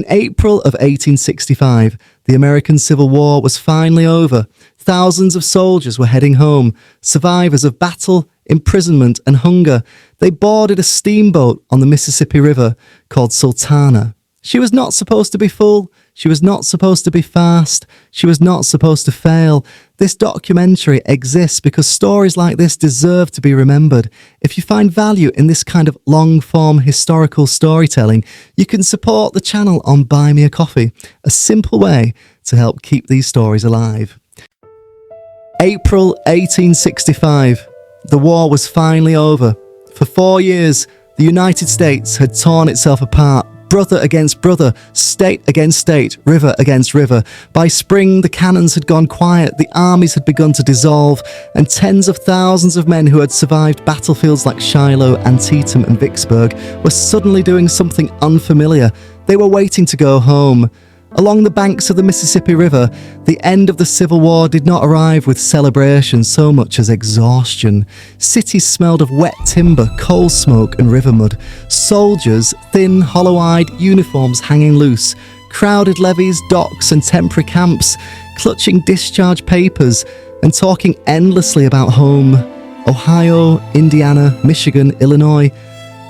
April of 1865, the American Civil War was finally over. Thousands of soldiers were heading home, survivors of battle, imprisonment, and hunger. They boarded a steamboat on the Mississippi River called Sultana. She was not supposed to be full. She was not supposed to be fast. She was not supposed to fail. This documentary exists because stories like this deserve to be remembered. If you find value in this kind of long-form historical storytelling, you can support the channel on Buy Me a Coffee, a simple way to help keep these stories alive. April 1865. The war was finally over. For 4 years, the United States had torn itself apart. Brother against brother, state against state, river against river. By spring, the cannons had gone quiet, the armies had begun to dissolve, and tens of thousands of men who had survived battlefields like Shiloh, Antietam, and Vicksburg were suddenly doing something unfamiliar. They were waiting to go home. Along the banks of the Mississippi River, the end of the Civil War did not arrive with celebration so much as exhaustion. Cities smelled of wet timber, coal smoke, and river mud. Soldiers, thin, hollow-eyed, uniforms hanging loose. Crowded levees, docks, and temporary camps, clutching discharge papers and talking endlessly about home. Ohio, Indiana, Michigan, Illinois.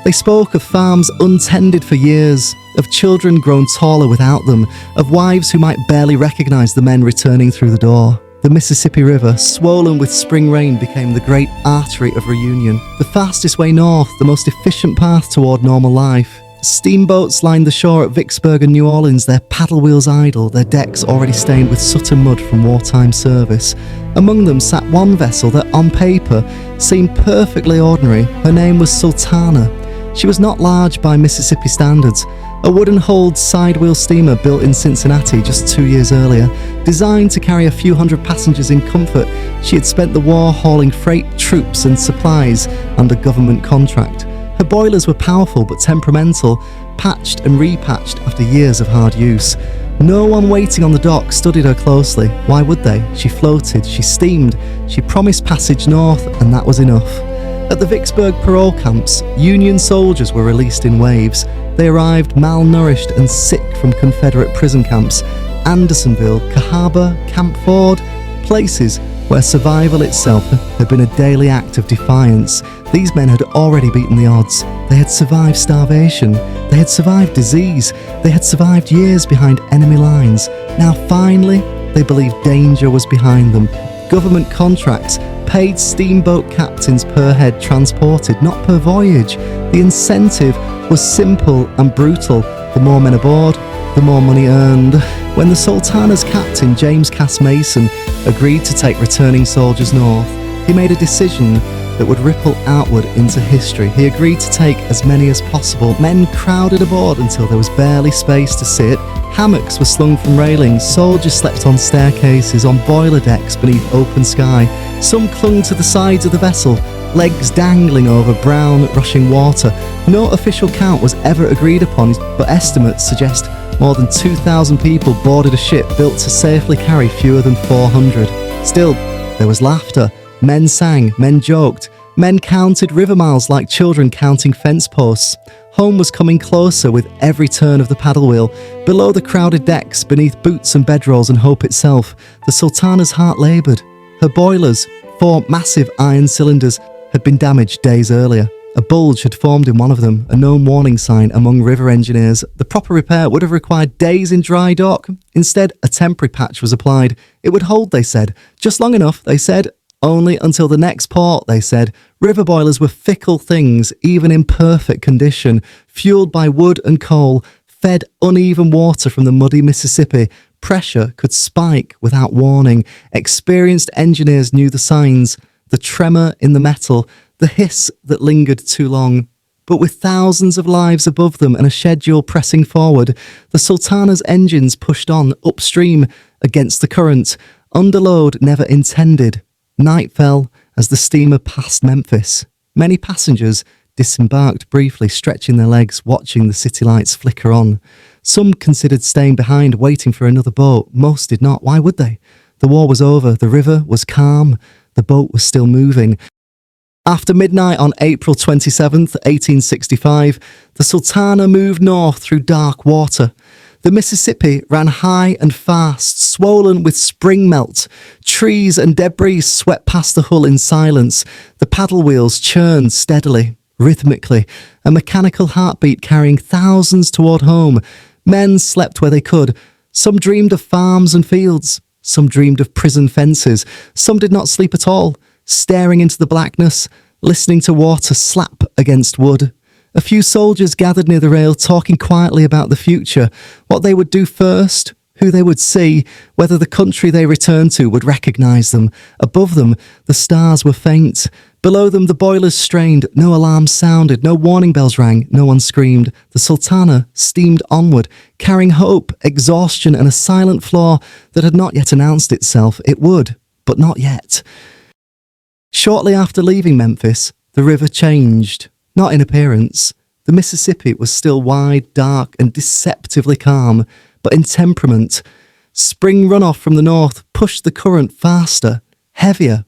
They spoke of farms untended for years, of children grown taller without them, of wives who might barely recognize the men returning through the door. The Mississippi River, swollen with spring rain, became the great artery of reunion, the fastest way north, the most efficient path toward normal life. Steamboats lined the shore at Vicksburg and New Orleans, their paddle wheels idle, their decks already stained with soot and mud from wartime service. Among them sat one vessel that, on paper, seemed perfectly ordinary. Her name was Sultana. She was not large by Mississippi standards. A wooden-hulled side-wheel steamer built in Cincinnati just 2 years earlier, designed to carry a few hundred passengers in comfort. She had spent the war hauling freight, troops and supplies under government contract. Her boilers were powerful but temperamental, patched and repatched after years of hard use. No one waiting on the dock studied her closely. Why would they? She floated, she steamed, she promised passage north, and that was enough. At the Vicksburg parole camps, Union soldiers were released in waves. They arrived malnourished and sick from Confederate prison camps. Andersonville, Cahaba, Camp Ford, places where survival itself had been a daily act of defiance. These men had already beaten the odds. They had survived starvation. They had survived disease. They had survived years behind enemy lines. Now finally, they believed danger was behind them. Government contracts paid steamboat captains per head transported, not per voyage. The incentive was simple and brutal. The more men aboard, the more money earned. When the Sultana's captain, James Cass Mason, agreed to take returning soldiers north, he made a decision that would ripple outward into history. He agreed to take as many as possible. Men crowded aboard until there was barely space to sit. Hammocks were slung from railings. Soldiers slept on staircases, on boiler decks beneath open sky. Some clung to the sides of the vessel, legs dangling over brown, rushing water. No official count was ever agreed upon, but estimates suggest more than 2,000 people boarded a ship built to safely carry fewer than 400. Still, there was laughter. Men sang, men joked, men counted river miles like children counting fence posts. Home was coming closer with every turn of the paddle wheel. Below the crowded decks, beneath boots and bedrolls and hope itself, the Sultana's heart laboured. Her boilers, 4 massive iron cylinders, had been damaged days earlier. A bulge had formed in one of them, a known warning sign among river engineers. The proper repair would have required days in dry dock. Instead, a temporary patch was applied. It would hold, they said. Just long enough, they said. Only until the next port, they said. River boilers were fickle things, even in perfect condition, fueled by wood and coal, fed uneven water from the muddy Mississippi. Pressure could spike without warning. Experienced engineers knew the signs, the tremor in the metal, the hiss that lingered too long. But with thousands of lives above them and a schedule pressing forward, the Sultana's engines pushed on upstream against the current. Underload never intended. Night fell as the steamer passed Memphis. Many passengers disembarked briefly, stretching their legs, watching the city lights flicker on. Some considered staying behind, waiting for another boat. Most did not. Why would they? The war was over. The river was calm. The boat was still moving. After midnight on April 27th, 1865, the Sultana moved north through dark water. The Mississippi ran high and fast, swollen with spring melt. Trees and debris swept past the hull in silence. The paddle wheels churned steadily, rhythmically, a mechanical heartbeat carrying thousands toward home. Men slept where they could. Some dreamed of farms and fields. Some dreamed of prison fences. Some did not sleep at all, staring into the blackness, listening to water slap against wood. A few soldiers gathered near the rail, talking quietly about the future, what they would do first, who they would see, whether the country they returned to would recognise them. Above them, the stars were faint. Below them, the boilers strained. No alarms sounded, no warning bells rang, no one screamed. The Sultana steamed onward, carrying hope, exhaustion, and a silent flaw that had not yet announced itself. It would, but not yet. Shortly after leaving Memphis, the river changed. Not in appearance. The Mississippi was still wide, dark, and deceptively calm, but in temperament. Spring runoff from the north pushed the current faster, heavier.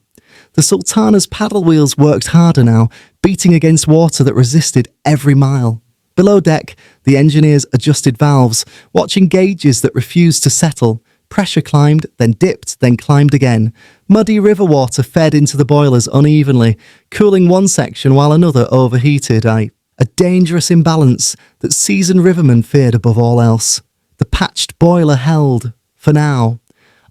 The Sultana's paddle wheels worked harder now, beating against water that resisted every mile. Below deck, the engineers adjusted valves, watching gauges that refused to settle. Pressure climbed, then dipped, then climbed again. Muddy river water fed into the boilers unevenly, cooling one section while another overheated. A dangerous imbalance that seasoned rivermen feared above all else. The patched boiler held, for now.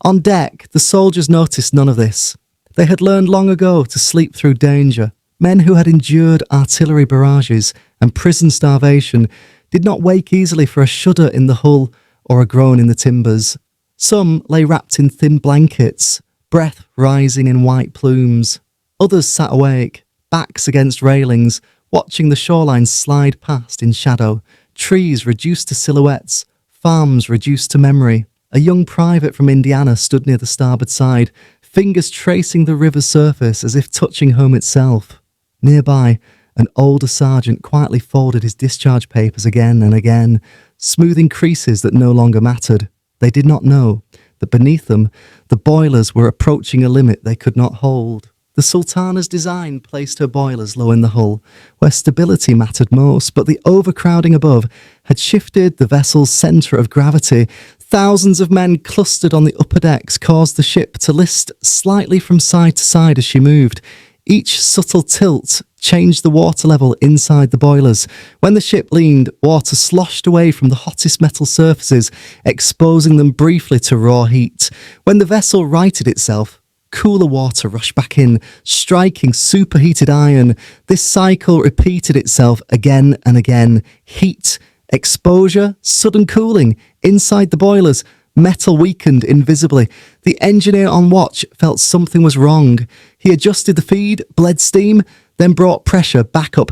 On deck, the soldiers noticed none of this. They had learned long ago to sleep through danger. Men who had endured artillery barrages and prison starvation did not wake easily for a shudder in the hull or a groan in the timbers. Some lay wrapped in thin blankets, breath rising in white plumes. Others sat awake, backs against railings, watching the shoreline slide past in shadow, trees reduced to silhouettes, farms reduced to memory. A young private from Indiana stood near the starboard side, fingers tracing the river's surface as if touching home itself. Nearby, an older sergeant quietly folded his discharge papers again and again, smoothing creases that no longer mattered. They did not know that beneath them, the boilers were approaching a limit they could not hold. The Sultana's design placed her boilers low in the hull, where stability mattered most, but the overcrowding above had shifted the vessel's centre of gravity. Thousands of men clustered on the upper decks caused the ship to list slightly from side to side as she moved. Each subtle tilt changed the water level inside the boilers. When the ship leaned, water sloshed away from the hottest metal surfaces, exposing them briefly to raw heat. When the vessel righted itself, cooler water rushed back in, striking superheated iron. This cycle repeated itself again and again. Heat, exposure, sudden cooling. Inside the boilers, metal weakened invisibly. The engineer on watch felt something was wrong. He adjusted the feed, bled steam, then brought pressure back up.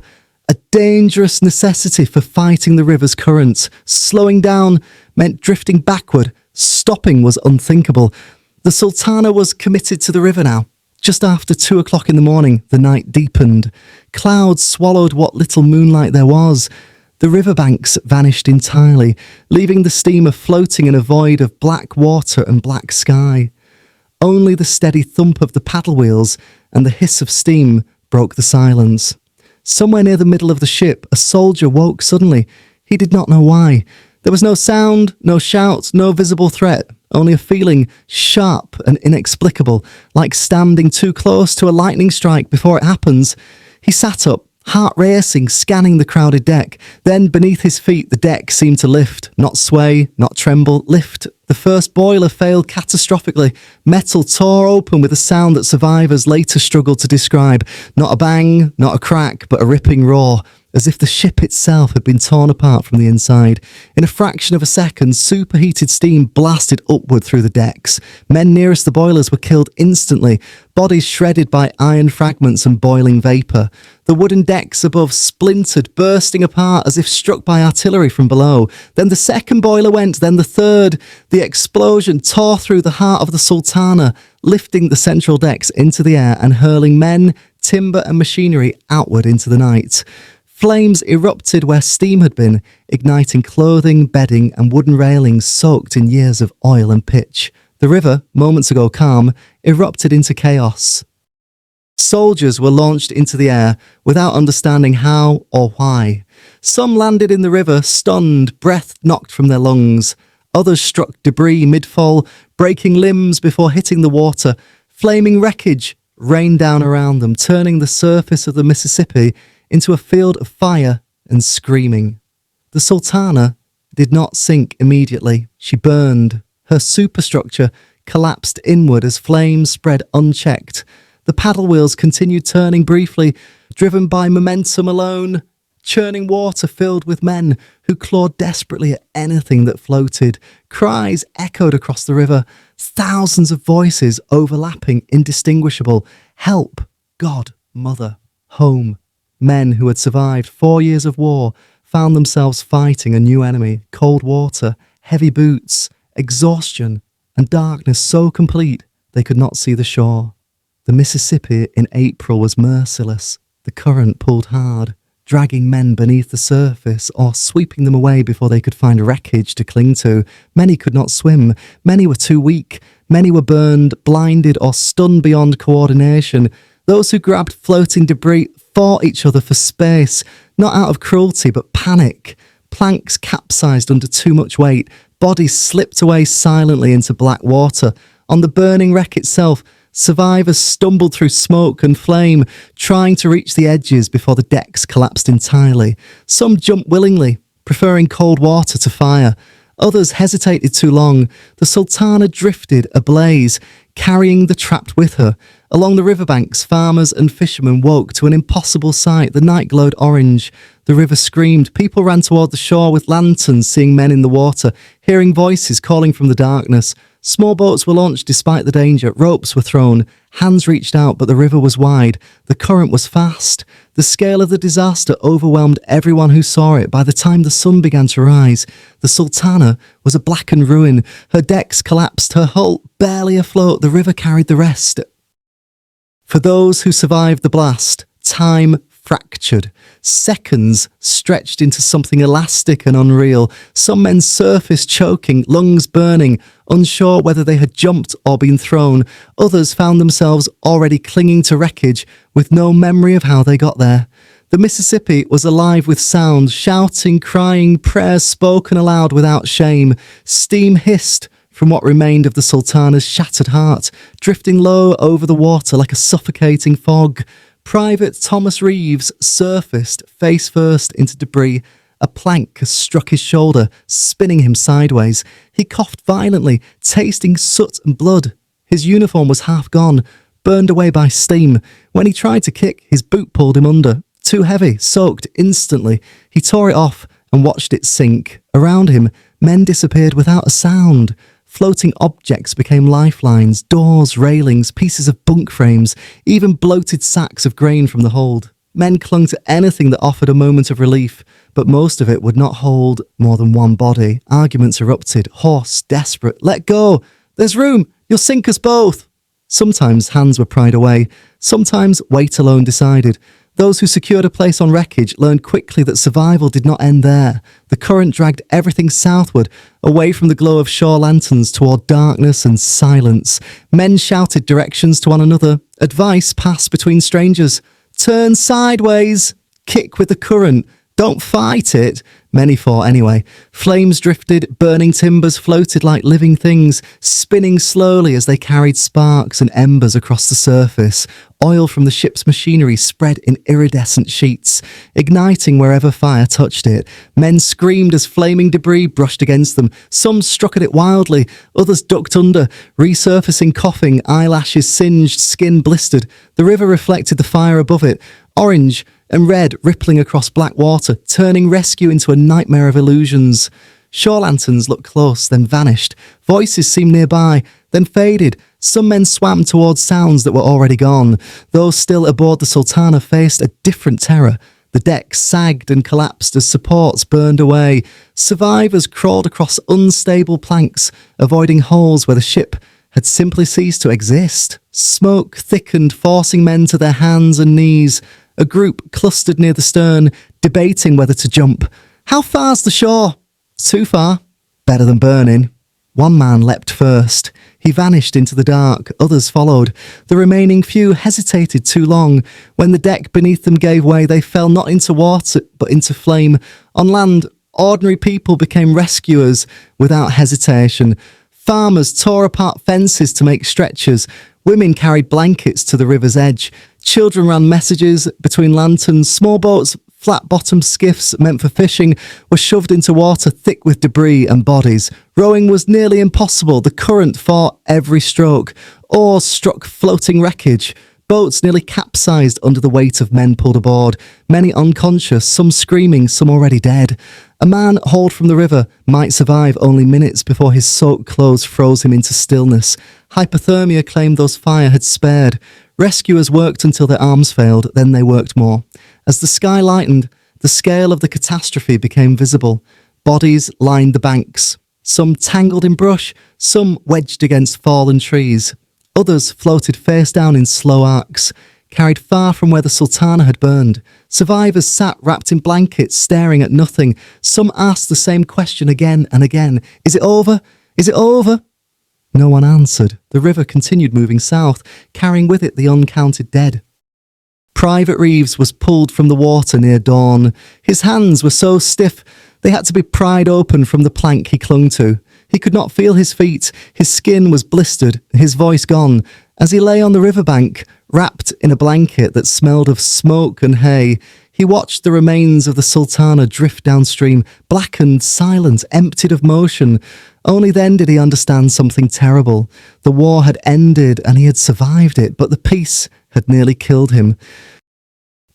A dangerous necessity for fighting the river's currents. Slowing down meant drifting backward. Stopping was unthinkable. The Sultana was committed to the river now. Just after 2 o'clock in the morning, the night deepened. Clouds swallowed what little moonlight there was. The riverbanks vanished entirely, leaving the steamer floating in a void of black water and black sky. Only the steady thump of the paddle wheels and the hiss of steam broke the silence. Somewhere near the middle of the ship, a soldier woke suddenly. He did not know why. There was no sound, no shout, no visible threat, only a feeling sharp and inexplicable, like standing too close to a lightning strike before it happens. He sat up, heart racing, scanning the crowded deck. Then, beneath his feet, the deck seemed to lift, not sway, not tremble, lift. The first boiler failed catastrophically. Metal tore open with a sound that survivors later struggled to describe. Not a bang, not a crack, but a ripping roar, as if the ship itself had been torn apart from the inside. In a fraction of a second, superheated steam blasted upward through the decks. Men nearest the boilers were killed instantly, bodies shredded by iron fragments and boiling vapour. The wooden decks above splintered, bursting apart as if struck by artillery from below. Then the second boiler went, then the third. The explosion tore through the heart of the Sultana, lifting the central decks into the air and hurling men, timber and machinery outward into the night. Flames erupted where steam had been, igniting clothing, bedding and wooden railings soaked in years of oil and pitch. The river, moments ago calm, erupted into chaos. Soldiers were launched into the air without understanding how or why. Some landed in the river, stunned, breath knocked from their lungs. Others struck debris mid-fall, breaking limbs before hitting the water. Flaming wreckage rained down around them, turning the surface of the Mississippi into a field of fire and screaming. The Sultana did not sink immediately. She burned. Her superstructure collapsed inward as flames spread unchecked. The paddle wheels continued turning briefly, driven by momentum alone. Churning water filled with men who clawed desperately at anything that floated. Cries echoed across the river, thousands of voices overlapping, indistinguishable. Help, God, mother, home. Men who had survived 4 years of war found themselves fighting a new enemy, cold water, heavy boots, exhaustion, and darkness so complete they could not see the shore. The Mississippi in April was merciless. The current pulled hard, dragging men beneath the surface or sweeping them away before they could find wreckage to cling to. Many could not swim. Many were too weak. Many were burned, blinded, or stunned beyond coordination. Those who grabbed floating debris fought each other for space, not out of cruelty but panic. Planks capsized under too much weight. Bodies slipped away silently into black water. On the burning wreck itself, survivors stumbled through smoke and flame, trying to reach the edges before the decks collapsed entirely. Some jumped willingly, preferring cold water to fire. Others hesitated too long. The Sultana drifted ablaze, carrying the trapped with her. Along the riverbanks, farmers and fishermen woke to an impossible sight. The night glowed orange. The river screamed. People ran toward the shore with lanterns, seeing men in the water, hearing voices calling from the darkness. Small boats were launched despite the danger. Ropes were thrown. Hands reached out, but the river was wide. The current was fast. The scale of the disaster overwhelmed everyone who saw it. By the time the sun began to rise, the Sultana was a blackened ruin. Her decks collapsed, her hull barely afloat. The river carried the rest. For those who survived the blast, time fractured. Seconds stretched into something elastic and unreal. Some men surfaced choking, lungs burning, unsure whether they had jumped or been thrown. Others found themselves already clinging to wreckage with no memory of how they got there. The Mississippi was alive with sound, shouting, crying, prayers spoken aloud without shame. Steam hissed from what remained of the Sultana's shattered heart, drifting low over the water like a suffocating fog. Private Thomas Reeves surfaced face first into debris. A plank struck his shoulder, spinning him sideways. He coughed violently, tasting soot and blood. His uniform was half gone, burned away by steam. When he tried to kick, his boot pulled him under. Too heavy, soaked instantly. He tore it off and watched it sink. Around him, men disappeared without a sound. Floating objects became lifelines, doors, railings, pieces of bunk frames, even bloated sacks of grain from the hold. Men clung to anything that offered a moment of relief, but most of it would not hold more than one body. Arguments erupted, hoarse, desperate. "Let go! There's room! You'll sink us both!" Sometimes hands were pried away. Sometimes weight alone decided. Those who secured a place on wreckage learned quickly that survival did not end there. The current dragged everything southward, away from the glow of shore lanterns toward darkness and silence. Men shouted directions to one another. Advice passed between strangers. "Turn sideways! Kick with the current! Don't fight it!" Many fought anyway. Flames drifted, burning timbers floated like living things, spinning slowly as they carried sparks and embers across the surface. Oil from the ship's machinery spread in iridescent sheets, igniting wherever fire touched it. Men screamed as flaming debris brushed against them. Some struck at it wildly, others ducked under, resurfacing coughing, eyelashes singed, skin blistered. The river reflected the fire above it, orange and red rippling across black water, turning rescue into a nightmare of illusions. Shore lanterns looked close, then vanished. Voices seemed nearby, then faded. Some men swam towards sounds that were already gone. Those still aboard the Sultana faced a different terror. The deck sagged and collapsed as supports burned away. Survivors crawled across unstable planks, avoiding holes where the ship had simply ceased to exist. Smoke thickened, forcing men to their hands and knees. A group clustered near the stern, debating whether to jump. "How far's the shore?" "Too far." "Better than burning." One man leapt first. He He vanished into the dark. Others followed. The remaining few hesitated too long. When the deck beneath them gave way, they fell not into water, but into flame. On land, ordinary people became rescuers without hesitation. Farmers tore apart fences to make stretchers. Women carried blankets to the river's edge. Children ran messages between lanterns. Small boats, flat-bottomed skiffs meant for fishing, were shoved into water thick with debris and bodies. Rowing was nearly impossible. The current fought every stroke. Oars struck floating wreckage. Boats nearly capsized under the weight of men pulled aboard, many unconscious, some screaming, some already dead. A man hauled from the river might survive only minutes before his soaked clothes froze him into stillness. Hypothermia claimed those fire had spared. Rescuers worked until their arms failed, then they worked more. As the sky lightened, the scale of the catastrophe became visible. Bodies lined the banks, some tangled in brush, some wedged against fallen trees. Others floated face down in slow arcs, carried far from where the Sultana had burned. Survivors sat wrapped in blankets, staring at nothing. Some asked the same question again and again. Is it over? Is it over? No one answered. The river continued moving south, carrying with it the uncounted dead. Private Reeves was pulled from the water near dawn. His hands were so stiff they had to be pried open from the plank he clung to. He could not feel his feet. His skin was blistered, his voice gone. As he lay on the riverbank, wrapped in a blanket that smelled of smoke and hay, he watched the remains of the Sultana drift downstream, blackened, silent, emptied of motion. Only then did he understand something terrible. The war had ended and he had survived it, but the peace had nearly killed him.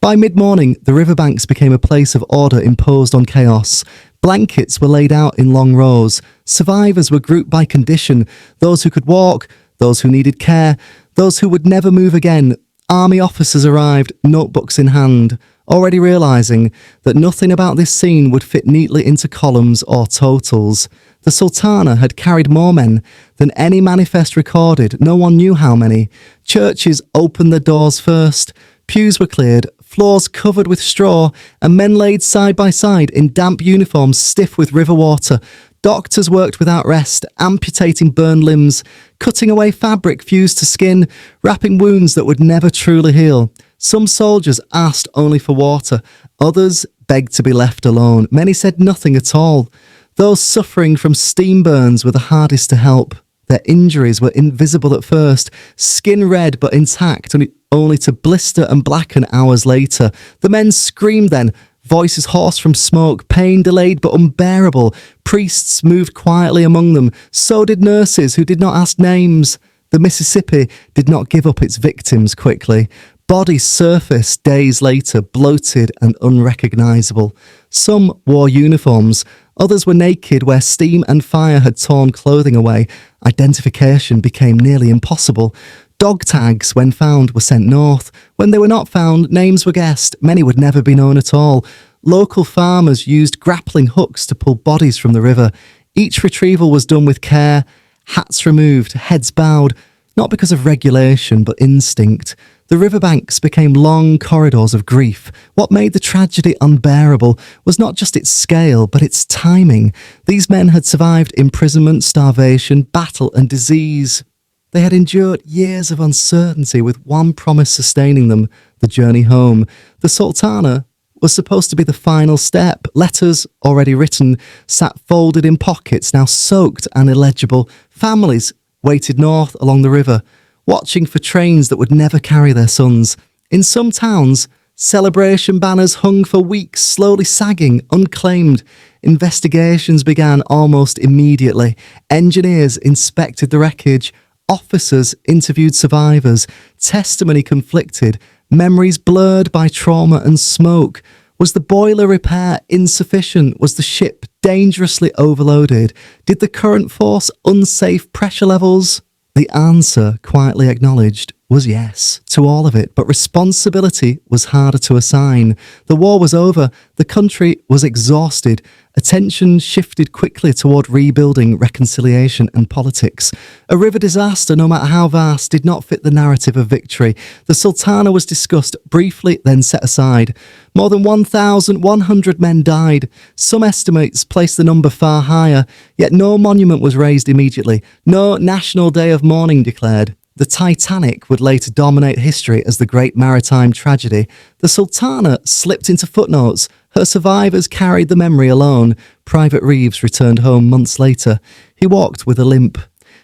By mid-morning, the riverbanks became a place of order imposed on chaos. Blankets were laid out in long rows. Survivors were grouped by condition, those who could walk, those who needed care, those who would never move again. Army officers arrived, notebooks in hand, already realising that nothing about this scene would fit neatly into columns or totals. The Sultana had carried more men than any manifest recorded. No one knew how many. Churches opened their doors first. Pews were cleared, floors covered with straw, and men laid side by side in damp uniforms stiff with river water. Doctors worked without rest, amputating burned limbs, cutting away fabric fused to skin, wrapping wounds that would never truly heal. Some soldiers asked only for water. Others begged to be left alone. Many said nothing at all. Those suffering from steam burns were the hardest to help. Their injuries were invisible at first, skin red but intact, only to blister and blacken hours later. The men screamed then, voices hoarse from smoke, pain delayed but unbearable. Priests moved quietly among them. So did nurses who did not ask names. The Mississippi did not give up its victims quickly. Bodies surfaced days later, bloated and unrecognisable. Some wore uniforms. Others were naked where steam and fire had torn clothing away. Identification became nearly impossible. Dog tags, when found, were sent north. When they were not found, names were guessed. Many would never be known at all. Local farmers used grappling hooks to pull bodies from the river. Each retrieval was done with care. Hats removed, heads bowed, not because of regulation, but instinct. The riverbanks became long corridors of grief. What made the tragedy unbearable was not just its scale, but its timing. These men had survived imprisonment, starvation, battle, and disease. They had endured years of uncertainty with one promise sustaining them, the journey home. The Sultana was supposed to be the final step. Letters, already written, sat folded in pockets, now soaked and illegible. Families waited north along the river, watching for trains that would never carry their sons. In some towns, celebration banners hung for weeks, slowly sagging, unclaimed. Investigations began almost immediately. Engineers inspected the wreckage. Officers interviewed survivors. Testimony conflicted. Memories blurred by trauma and smoke. Was the boiler repair insufficient? Was the ship dangerously overloaded? Did the current force unsafe pressure levels? The answer, quietly acknowledged, was yes, to all of it, but responsibility was harder to assign. The war was over, the country was exhausted. Attention shifted quickly toward rebuilding, reconciliation and politics. A river disaster, no matter how vast, did not fit the narrative of victory. The Sultana was discussed briefly, then set aside. More than 1,100 men died. Some estimates place the number far higher, yet no monument was raised immediately, no national day of mourning declared. The Titanic would later dominate history as the great maritime tragedy. The Sultana slipped into footnotes. Her survivors carried the memory alone. Private Reeves returned home months later. He walked with a limp.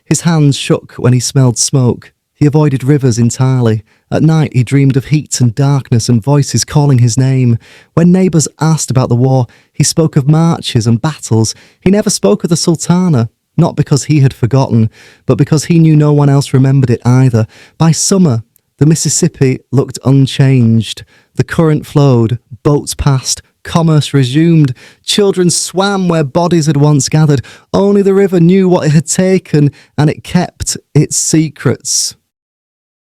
His hands shook when he smelled smoke. He avoided rivers entirely. At night he dreamed of heat and darkness and voices calling his name. When neighbours asked about the war, he spoke of marches and battles. He never spoke of the Sultana. Not because he had forgotten, but because he knew no one else remembered it either. By summer, the Mississippi looked unchanged. The current flowed, boats passed, commerce resumed, children swam where bodies had once gathered. Only the river knew what it had taken, and it kept its secrets.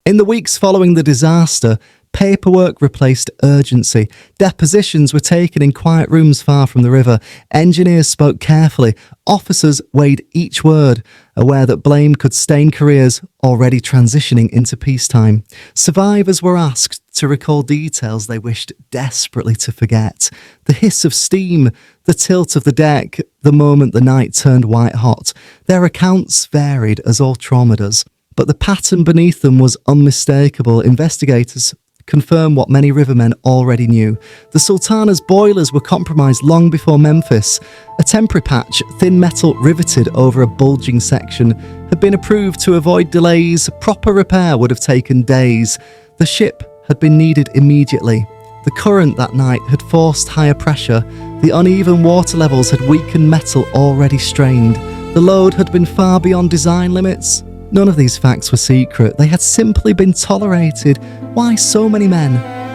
In the weeks following the disaster, paperwork replaced urgency. Depositions were taken in quiet rooms far from the river. Engineers spoke carefully. Officers weighed each word, aware that blame could stain careers already transitioning into peacetime. Survivors were asked to recall details they wished desperately to forget. The hiss of steam, the tilt of the deck, the moment the night turned white hot. Their accounts varied, as all trauma does, but the pattern beneath them was unmistakable. Investigators confirm what many rivermen already knew. The Sultana's boilers were compromised long before Memphis. A temporary patch, thin metal riveted over a bulging section, had been approved to avoid delays. Proper repair would have taken days. The ship had been needed immediately. The current that night had forced higher pressure. The uneven water levels had weakened metal already strained. The load had been far beyond design limits. None of these facts were secret. They had simply been tolerated. Why so many men?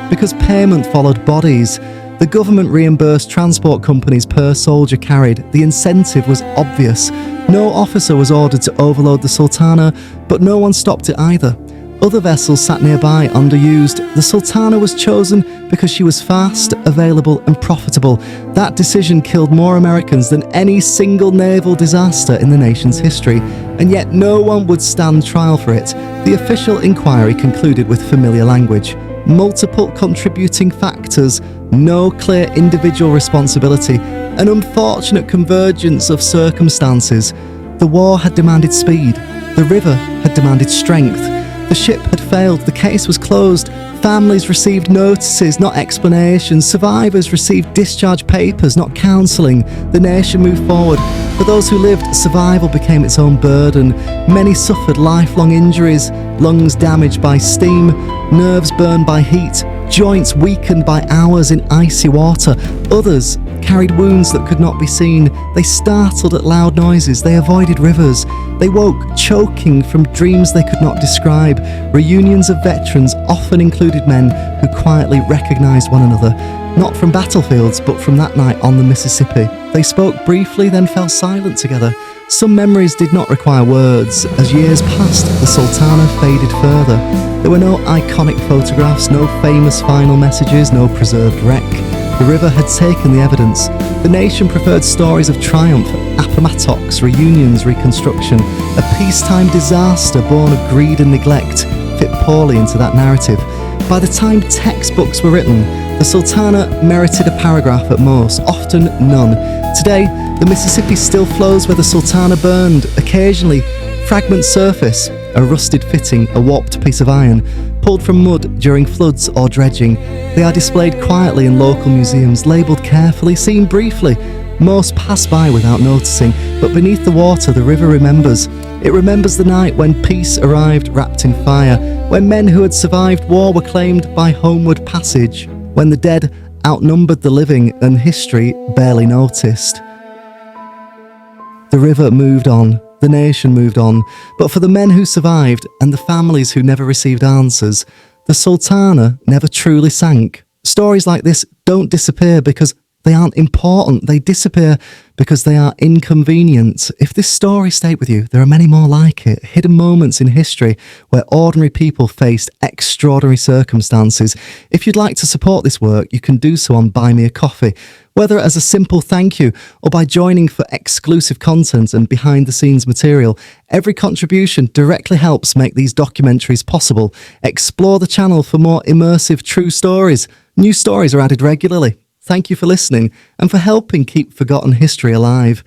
Because payment followed bodies. The government reimbursed transport companies per soldier carried. The incentive was obvious. No officer was ordered to overload the Sultana, but no one stopped it either. Other vessels sat nearby, underused. The Sultana was chosen because she was fast, available and profitable. That decision killed more Americans than any single naval disaster in the nation's history, and yet no one would stand trial for it. The official inquiry concluded with familiar language. Multiple contributing factors, no clear individual responsibility, an unfortunate convergence of circumstances. The war had demanded speed. The river had demanded strength. The ship had failed, the case was closed. Families received notices, not explanations. Survivors received discharge papers, not counselling. The nation moved forward. For those who lived, survival became its own burden. Many suffered lifelong injuries, lungs damaged by steam, nerves burned by heat, joints weakened by hours in icy water. Others carried wounds that could not be seen. They startled at loud noises. They avoided rivers. They woke choking from dreams they could not describe. Reunions of veterans often included men who quietly recognised one another, not from battlefields, but from that night on the Mississippi. They spoke briefly, then fell silent together. Some memories did not require words. As years passed, the Sultana faded further. There were no iconic photographs, no famous final messages, no preserved wreck. The river had taken the evidence. The nation preferred stories of triumph, Appomattox, reunions, reconstruction. A peacetime disaster born of greed and neglect fit poorly into that narrative. By the time textbooks were written, the Sultana merited a paragraph at most, often none. Today, the Mississippi still flows where the Sultana burned. Occasionally, fragments surface, a rusted fitting, a warped piece of iron, pulled from mud during floods or dredging. They are displayed quietly in local museums, labelled carefully, seen briefly. Most pass by without noticing, but beneath the water the river remembers. It remembers the night when peace arrived wrapped in fire, when men who had survived war were claimed by homeward passage, when the dead outnumbered the living and history barely noticed. The river moved on. The nation moved on, but for the men who survived and the families who never received answers, the Sultana never truly sank. Stories like this don't disappear because They aren't important. They disappear because they are inconvenient. If this story stayed with you, there are many more like it. Hidden moments in history where ordinary people faced extraordinary circumstances. If you'd like to support this work, you can do so on Buy Me a Coffee, whether as a simple thank you or by joining for exclusive content and behind-the-scenes material. Every contribution directly helps make these documentaries possible. Explore the channel for more immersive true stories. New stories are added regularly. Thank you for listening and for helping keep forgotten history alive.